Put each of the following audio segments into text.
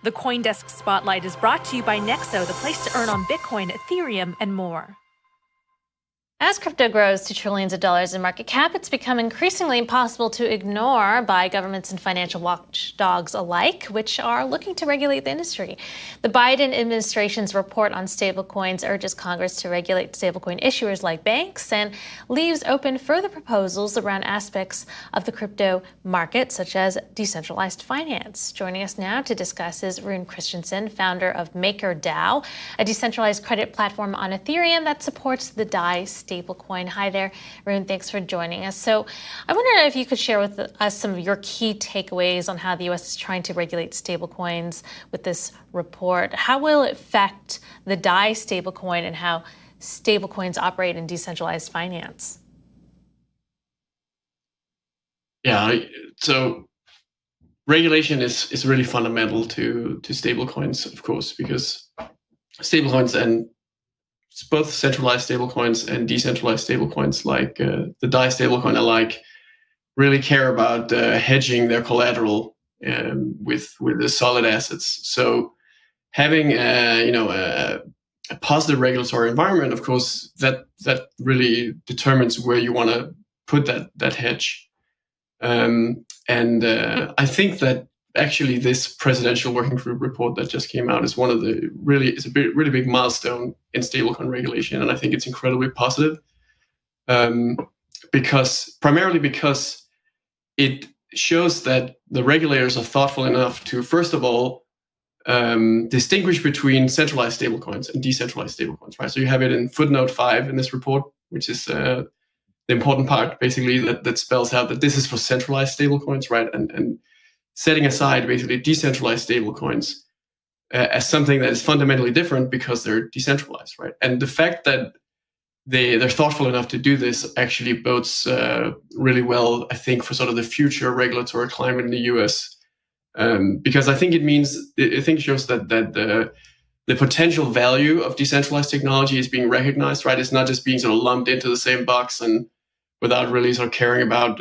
The CoinDesk Spotlight is brought to you by Nexo, the place to earn on Bitcoin, Ethereum, and more. As crypto grows to trillions of dollars in market cap, it's become increasingly impossible to ignore by governments and financial watchdogs alike, which are looking to regulate the industry. The Biden administration's report on stablecoins urges Congress to regulate stablecoin issuers like banks and leaves open further proposals around aspects of the crypto market, such as decentralized finance. Joining us now to discuss is Rune Christensen, founder of MakerDAO, a decentralized credit platform on Ethereum that supports the DAI stablecoin. Hi there, Rune. Thanks for joining us. So I wonder if you could share with us some of your key takeaways on how the U.S. is trying to regulate stablecoins with this report. How will it affect the DAI stablecoin and how stablecoins operate in decentralized finance? Yeah, so regulation is really fundamental to stablecoins, of course, because stablecoins and both centralized stablecoins and decentralized stablecoins, like the DAI stablecoin alike, really care about hedging their collateral with the solid assets. So having a positive regulatory environment, of course, that really determines where you want to put that hedge. And I think that actually this presidential working group report that just came out is one of the really big milestone in stablecoin regulation, and I think it's incredibly positive primarily because it shows that the regulators are thoughtful enough to, first of all, distinguish between centralized stablecoins and decentralized stablecoins, right? So you have it in footnote 5 in this report, which is the important part, basically, that spells out that this is for centralized stablecoins, right? And setting aside basically decentralized stablecoins as something that is fundamentally different because they're decentralized, right? And the fact that they're thoughtful enough to do this actually bodes really well, I think, for sort of the future regulatory climate in the US, because I think it shows that the potential value of decentralized technology is being recognized, right? It's not just being sort of lumped into the same box and without really sort of caring about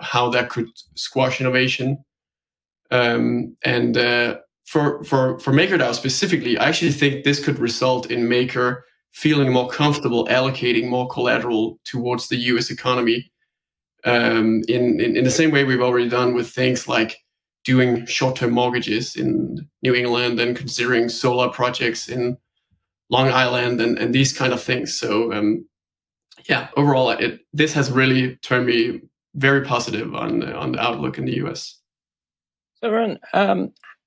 how that could squash innovation. For MakerDAO specifically, I actually think this could result in Maker feeling more comfortable allocating more collateral towards the US economy in the same way we've already done with things like doing short-term mortgages in New England and considering solar projects in Long Island and these kind of things. So overall, this has really turned me very positive on the outlook in the US. So, Rune,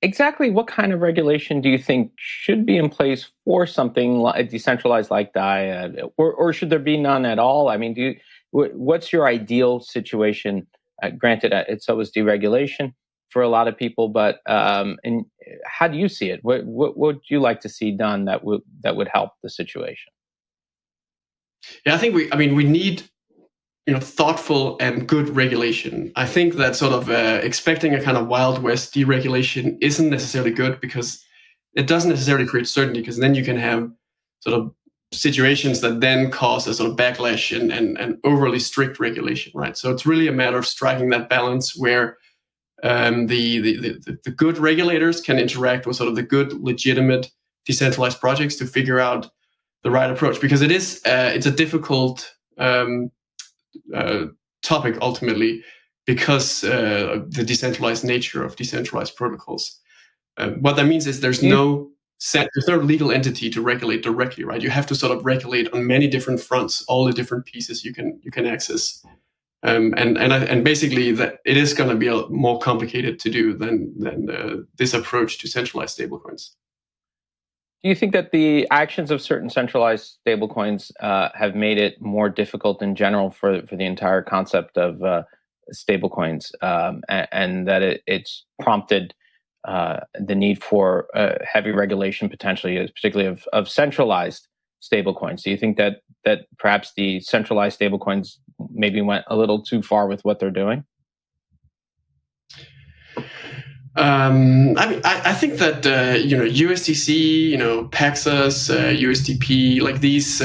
exactly what kind of regulation do you think should be in place for something like decentralized like DAI, or should there be none at all? I mean, what's your ideal situation? Granted, it's always deregulation for a lot of people, but and how do you see it? What would you like to see done that would help the situation? Yeah, I think we need thoughtful and good regulation. I think that sort of expecting a kind of Wild West deregulation isn't necessarily good because it doesn't necessarily create certainty, because then you can have sort of situations that then cause a sort of backlash and overly strict regulation, right? So it's really a matter of striking that balance where the good regulators can interact with sort of the good, legitimate, decentralized projects to figure out the right approach, because it's a difficult topic ultimately, because the decentralized nature of decentralized protocols. What that means is there's no legal entity to regulate directly, right? You have to sort of regulate on many different fronts, all the different pieces you can access, and basically that it is going to be more complicated to do than this approach to centralized stablecoins. Do you think that the actions of certain centralized stablecoins have made it more difficult in general for the entire concept of stablecoins, and that it's prompted the need for heavy regulation, potentially, particularly of centralized stablecoins? Do you think that perhaps the centralized stablecoins maybe went a little too far with what they're doing? I think that USDC, Paxos, USDP, like these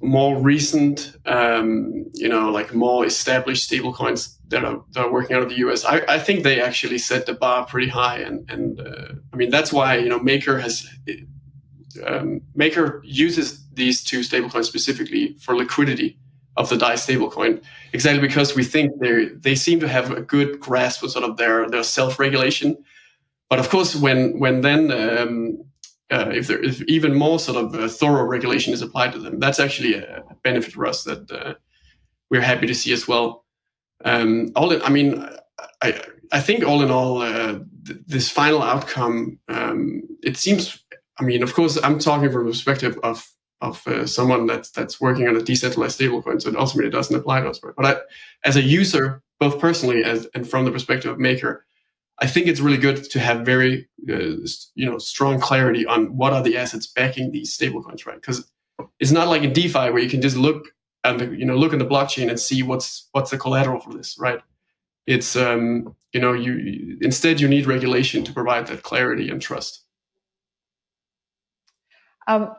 more recent, like more established stablecoins, that are working out of the US, I think they actually set the bar pretty high, and I mean that's why Maker uses these two stablecoins specifically for liquidity of the DAI stablecoin, exactly because we think they seem to have a good grasp of sort of their self-regulation. But of course, when then if even more sort of thorough regulation is applied to them, that's actually a benefit for us that we're happy to see as well. I think all in all, this final outcome, it seems. I mean, of course, I'm talking from the perspective of someone that's working on a decentralized stablecoin, so it ultimately doesn't apply to us. But as a user, both personally and from the perspective of Maker, I think it's really good to have very strong clarity on what are the assets backing these stablecoins, right? Because it's not like in DeFi where you can just look at look in the blockchain and see what's the collateral for this, right? It's instead you need regulation to provide that clarity and trust.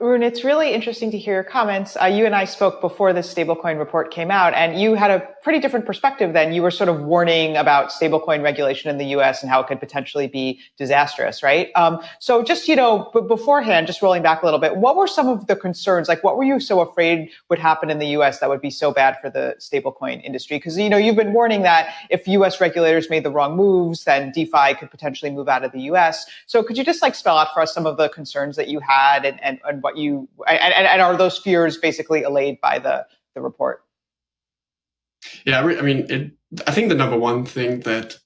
Rune, it's really interesting to hear your comments. You and I spoke before this stablecoin report came out, and you had a pretty different perspective then. You were sort of warning about stablecoin regulation in the US and how it could potentially be disastrous, right? So just, beforehand, just rolling back a little bit, what were some of the concerns? Like, what were you so afraid would happen in the US that would be so bad for the stablecoin industry? Because, you've been warning that if US regulators made the wrong moves, then DeFi could potentially move out of the US. So could you just spell out for us some of the concerns that you had and what you and are those fears basically allayed by the report? Yeah, I think the number one thing that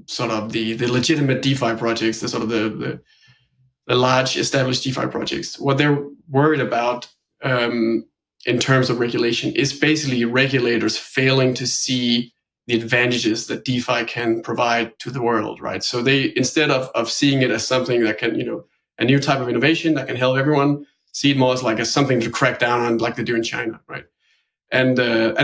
sort of the legitimate DeFi projects, the sort of the large established DeFi projects, what they're worried about in terms of regulation is basically regulators failing to see the advantages that DeFi can provide to the world, right? So they, instead of seeing it as something that can, a new type of innovation that can help everyone, see it more as something to crack down on, like they do in China, right? And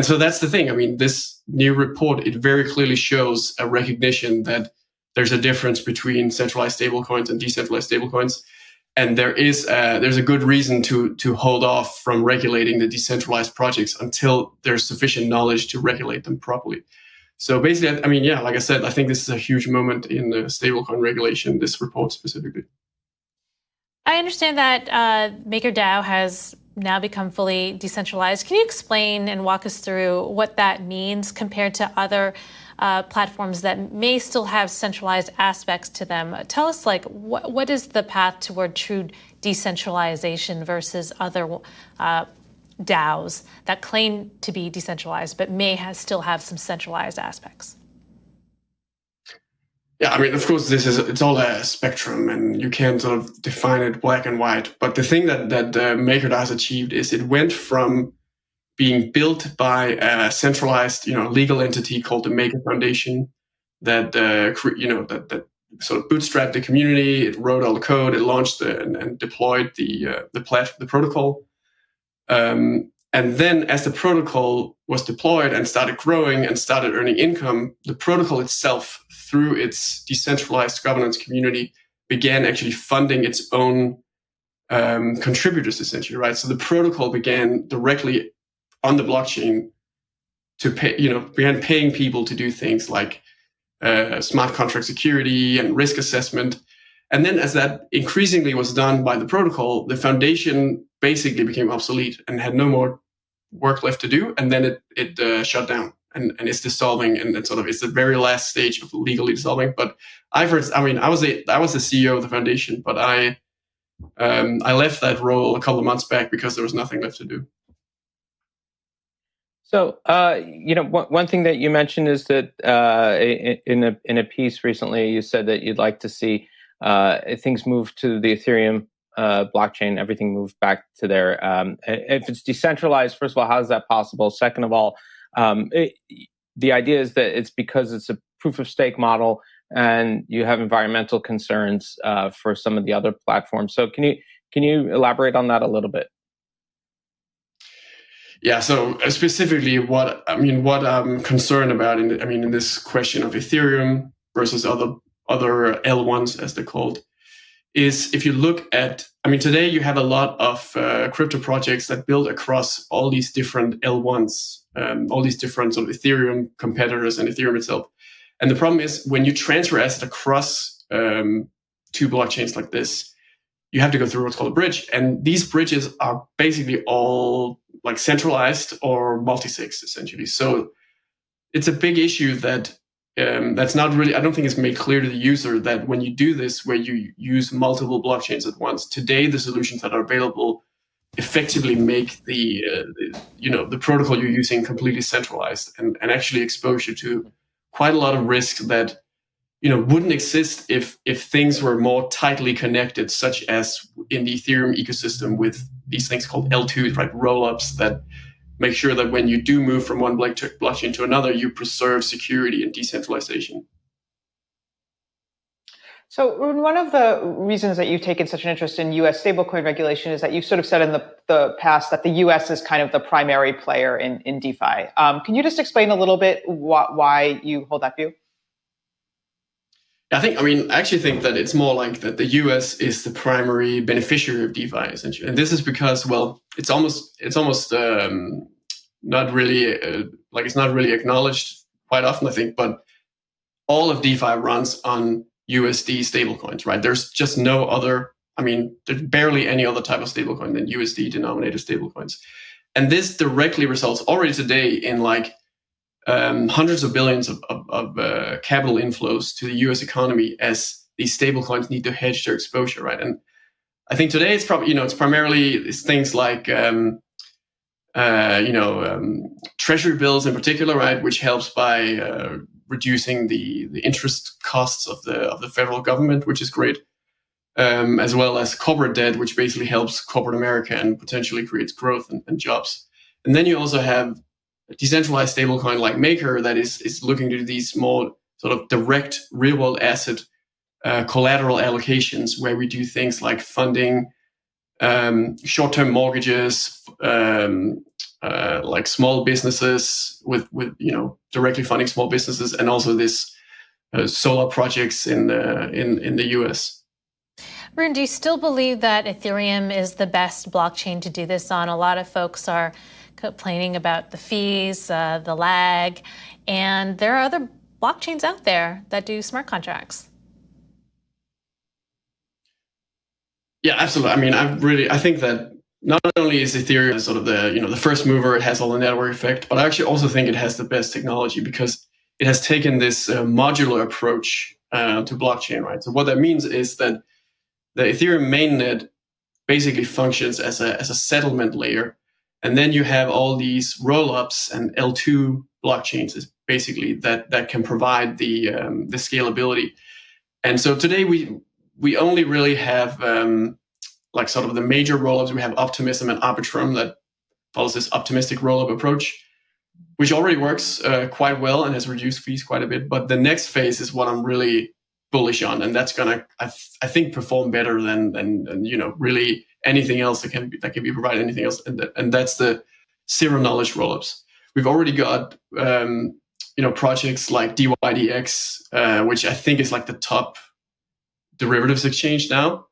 so that's the thing. I mean, this new report, it very clearly shows a recognition that there's a difference between centralized stablecoins and decentralized stablecoins, and there's a good reason to hold off from regulating the decentralized projects until there's sufficient knowledge to regulate them properly. So basically, like I said, I think this is a huge moment in the stablecoin regulation, this report specifically. I understand that MakerDAO has now become fully decentralized. Can you explain and walk us through what that means compared to other platforms that may still have centralized aspects to them? Tell us, what is the path toward true decentralization versus other DAOs that claim to be decentralized but may still have some centralized aspects? Yeah, of course, it's all a spectrum, and you can't sort of define it black and white. But the thing that MakerDAO has achieved is it went from being built by a centralized, legal entity called the Maker Foundation that that sort of bootstrapped the community. It wrote all the code, it launched and deployed the protocol. And then as the protocol was deployed and started growing and started earning income, the protocol itself, through its decentralized governance community, began actually funding its own contributors, essentially, right? So the protocol began directly on the blockchain to pay, began paying people to do things like smart contract security and risk assessment. And then as that increasingly was done by the protocol, the foundation basically became obsolete and had no more work left to do. And then it shut down and it's dissolving, and it's the very last stage of legally dissolving. But I was the CEO of the foundation, but I left that role a couple of months back because there was nothing left to do. So, one thing that you mentioned is that in a piece recently, you said that you'd like to see things move to the Ethereum blockchain, everything moved back to there. If it's decentralized, first of all, how is that possible? Second of all, the idea is that it's because it's a proof of stake model, and you have environmental concerns for some of the other platforms. So, can you elaborate on that a little bit? Yeah. So specifically, what I'm concerned about in this question of Ethereum versus other L1s, as they're called, is if you look at, today you have a lot of crypto projects that build across all these different L1s, all these different sort of Ethereum competitors and Ethereum itself. And the problem is when you transfer asset across two blockchains like this, you have to go through what's called a bridge. And these bridges are basically all like centralized or multi-sigs essentially. So it's a big issue that that's not really, I don't think it's made clear to the user that when you do this, where you use multiple blockchains at once, today the solutions that are available effectively make the protocol you're using completely centralized and actually expose you to quite a lot of risk that wouldn't exist if things were more tightly connected, such as in the Ethereum ecosystem with these things called L2s, right? Rollups that make sure that when you do move from one blockchain to another, you preserve security and decentralization. So, Rune, one of the reasons that you've taken such an interest in U.S. stablecoin regulation is that you've sort of said in the past that the U.S. is kind of the primary player in DeFi. Can you just explain a little bit why you hold that view? I actually think that it's more like that the US is the primary beneficiary of DeFi, essentially. And this is because, well, it's almost not really, it's not really acknowledged quite often, I think, but all of DeFi runs on USD stablecoins, right? There's just no other, there's barely any other type of stablecoin than USD denominated stablecoins. And this directly results already today in hundreds of billions of capital inflows to the U.S. economy as these stablecoins need to hedge their exposure, right? And I think today it's probably it's primarily things like treasury bills in particular, right, which helps by reducing the interest costs of the federal government, which is great, as well as corporate debt, which basically helps corporate America and potentially creates growth and jobs. And then you also have a decentralized stablecoin like Maker that is looking to these more sort of direct real-world asset collateral allocations, where we do things like funding short-term mortgages, like small businesses with directly funding small businesses, and also this solar projects in the US. Rune, do you still believe that Ethereum is the best blockchain to do this on? A lot of folks are complaining about the fees, the lag, and there are other blockchains out there that do smart contracts. Yeah, absolutely. I think that not only is Ethereum sort of the first mover, it has all the network effect, but I actually also think it has the best technology because it has taken this modular approach to blockchain, right? So what that means is that the Ethereum mainnet basically functions as a settlement layer. And then you have all these roll-ups and L2 blockchains is basically that can provide the scalability. And so today we only really have sort of the major roll-ups. We have Optimism and Arbitrum that follows this optimistic roll-up approach, which already works quite well and has reduced fees quite a bit. But the next phase is what I'm really bullish on, and that's gonna I think perform better than really anything else that can be provided, anything else, and that's the zero knowledge rollups. We've already got projects like DYDX, which I think is like the top derivatives exchange now,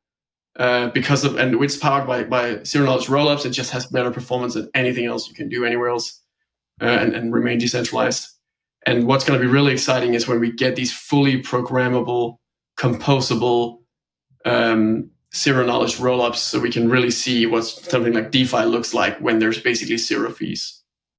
and it's powered by zero knowledge rollups. It just has better performance than anything else you can do anywhere else, and remain decentralized. And what's going to be really exciting is when we get these fully programmable, composable zero knowledge rollups, so we can really see what something like DeFi looks like when there's basically zero fees.